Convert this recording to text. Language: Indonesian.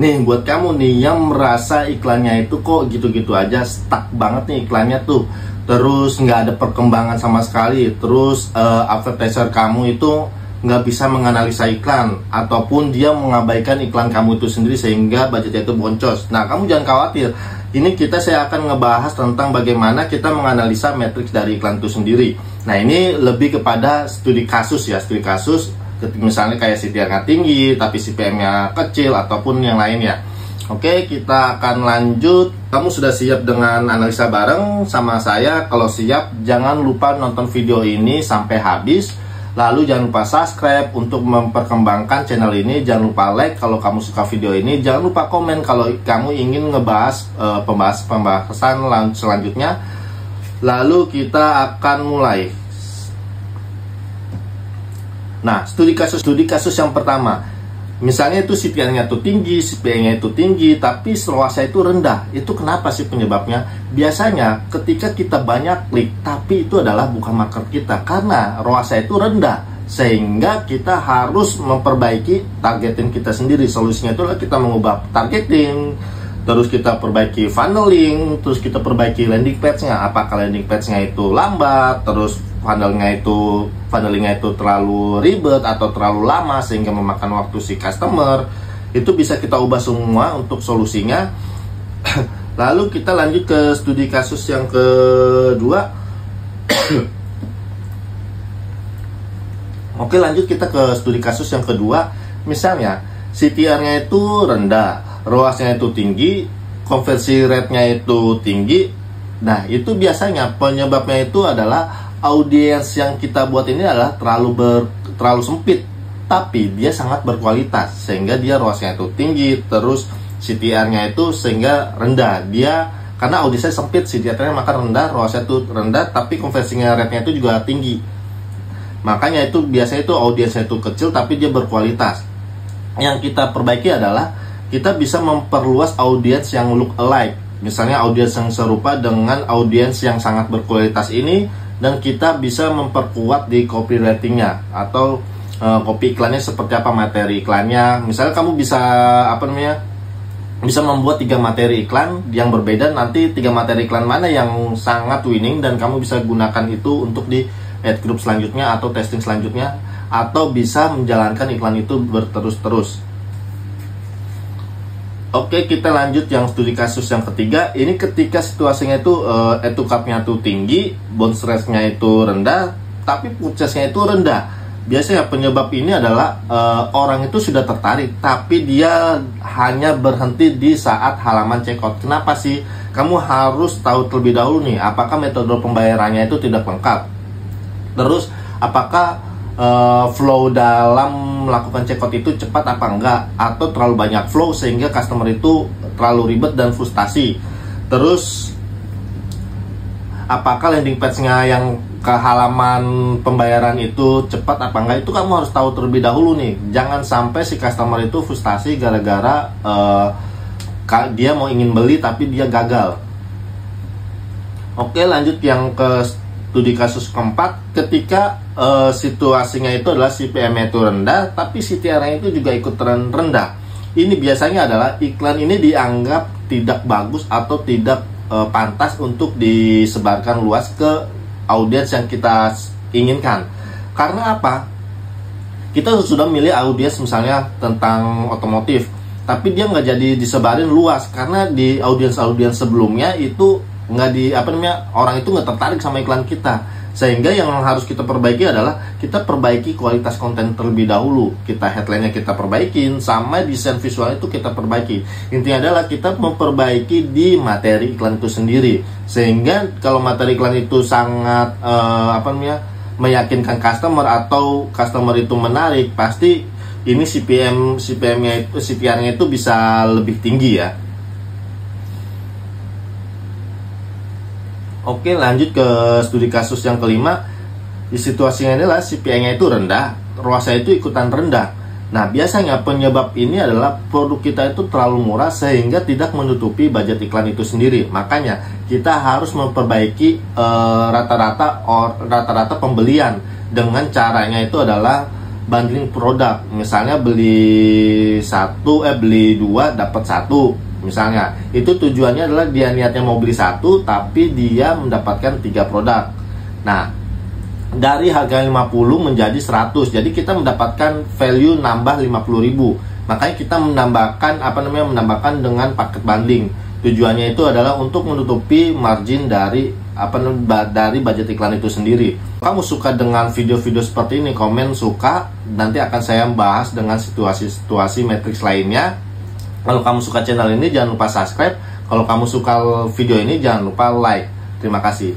Nih buat kamu nih yang merasa iklannya itu kok gitu-gitu aja, stuck banget nih iklannya tuh, terus nggak ada perkembangan sama sekali, terus advertiser kamu itu nggak bisa menganalisa iklan, ataupun dia mengabaikan iklan kamu itu sendiri sehingga budgetnya itu boncos. Nah, kamu jangan khawatir. Ini saya akan ngebahas tentang bagaimana kita menganalisa matriks dari iklan itu sendiri. Nah, ini lebih kepada studi kasus ya, studi kasus misalnya kayak CTR-nya tinggi tapi CPM-nya kecil ataupun yang lainnya. Oke, kita akan lanjut. Kamu sudah siap dengan analisa bareng sama saya? Kalau siap, jangan lupa nonton video ini sampai habis. Lalu jangan lupa subscribe untuk memperkembangkan channel ini. Jangan lupa like kalau kamu suka video ini. Jangan lupa komen kalau kamu ingin ngebahas pembahasan selanjutnya. Lalu kita akan mulai. Nah, studi kasus yang pertama. Misalnya itu CTR-nya itu tinggi, CPM-nya itu tinggi, tapi ROAS-nya itu rendah. Itu kenapa sih penyebabnya? Biasanya ketika kita banyak klik, tapi itu adalah bukan market kita, karena ROAS-nya itu rendah. Sehingga kita harus memperbaiki targeting kita sendiri. Solusinya itu adalah kita mengubah targeting, terus kita perbaiki funneling, terus kita perbaiki landing page-nya. Apakah landing page-nya itu lambat, terus funnelingnya itu terlalu ribet atau terlalu lama sehingga memakan waktu si customer. Itu bisa kita ubah semua untuk solusinya. Lalu kita lanjut ke studi kasus yang kedua. Oke, lanjut kita ke studi kasus yang kedua. Misalnya CTR-nya itu rendah, ROAS-nya itu tinggi, konversi rate-nya itu tinggi. Nah, itu biasanya penyebabnya itu adalah audiens yang kita buat ini adalah terlalu sempit, tapi dia sangat berkualitas sehingga dia ROAS-nya itu tinggi, terus CTR-nya itu sehingga rendah. Dia karena audiensnya sempit, CTR-nya maka rendah, ROAS-nya itu rendah, tapi konversinya rate-nya itu juga tinggi. Makanya itu biasanya itu audiensnya itu kecil tapi dia berkualitas. Yang kita perbaiki adalah kita bisa memperluas audiens yang look alike. Misalnya audiens yang serupa dengan audiens yang sangat berkualitas ini, dan kita bisa memperkuat di copywritingnya atau copy iklannya seperti apa, materi iklannya. Misalnya kamu bisa bisa membuat 3 materi iklan yang berbeda. Nanti 3 materi iklan mana yang sangat winning dan kamu bisa gunakan itu untuk di ad group selanjutnya atau testing selanjutnya, atau bisa menjalankan iklan itu berterus-terus. Oke, kita lanjut yang studi kasus yang ketiga. Ini ketika situasinya itu add to cart-nya itu tinggi, bounce rate-nya itu rendah, tapi purchase-nya itu rendah. Biasanya penyebab ini adalah orang itu sudah tertarik, tapi dia hanya berhenti di saat halaman checkout. Kenapa sih? Kamu harus tahu terlebih dahulu nih, apakah metode pembayarannya itu tidak lengkap. Terus, apakah flow dalam melakukan checkout itu cepat apa enggak, atau terlalu banyak flow sehingga customer itu terlalu ribet dan frustasi. Terus apakah landing page-nya yang ke halaman pembayaran itu cepat apa enggak, itu kamu harus tahu terlebih dahulu nih. Jangan sampai si customer itu frustasi gara-gara dia mau ingin beli tapi dia gagal. Oke, lanjut yang ke studi kasus keempat. Ketika situasinya itu adalah CPM-nya itu rendah, tapi CTR-nya itu juga ikut rendah. Ini biasanya adalah iklan ini dianggap tidak bagus atau tidak pantas untuk disebarkan luas ke audiens yang kita inginkan. Karena apa? Kita sudah milih audiens misalnya tentang otomotif, tapi dia nggak jadi disebarin luas karena di audiens sebelumnya itu orang itu nggak tertarik sama iklan kita. Sehingga yang harus kita perbaiki adalah kita perbaiki kualitas konten terlebih dahulu. Kita headline-nya kita perbaikin, sama desain visual itu kita perbaiki. Intinya adalah kita memperbaiki di materi iklan itu sendiri. Sehingga kalau materi iklan itu sangat meyakinkan customer atau customer itu menarik, pasti ini CPM-nya itu, CTR-nya itu bisa lebih tinggi ya. Oke, lanjut ke studi kasus yang kelima. Di situasinya adalah CPI-nya itu rendah, ROAS-nya itu ikutan rendah. Nah, biasanya penyebab ini adalah produk kita itu terlalu murah sehingga tidak menutupi budget iklan itu sendiri. Makanya kita harus memperbaiki rata-rata pembelian. Dengan caranya itu adalah bundling produk. Misalnya beli dua dapat satu. Misalnya, itu tujuannya adalah dia niatnya mau beli satu, tapi dia mendapatkan 3 produk. Nah, dari harga 50 menjadi 100, jadi kita mendapatkan value nambah 50.000. Makanya kita menambahkan dengan paket bundling. Tujuannya itu adalah untuk menutupi margin dari budget iklan itu sendiri. Kamu suka dengan video-video seperti ini, komen suka, nanti akan saya bahas dengan situasi-situasi matriks lainnya. Kalau kamu suka channel ini, jangan lupa subscribe. Kalau kamu suka video ini, jangan lupa like. Terima kasih.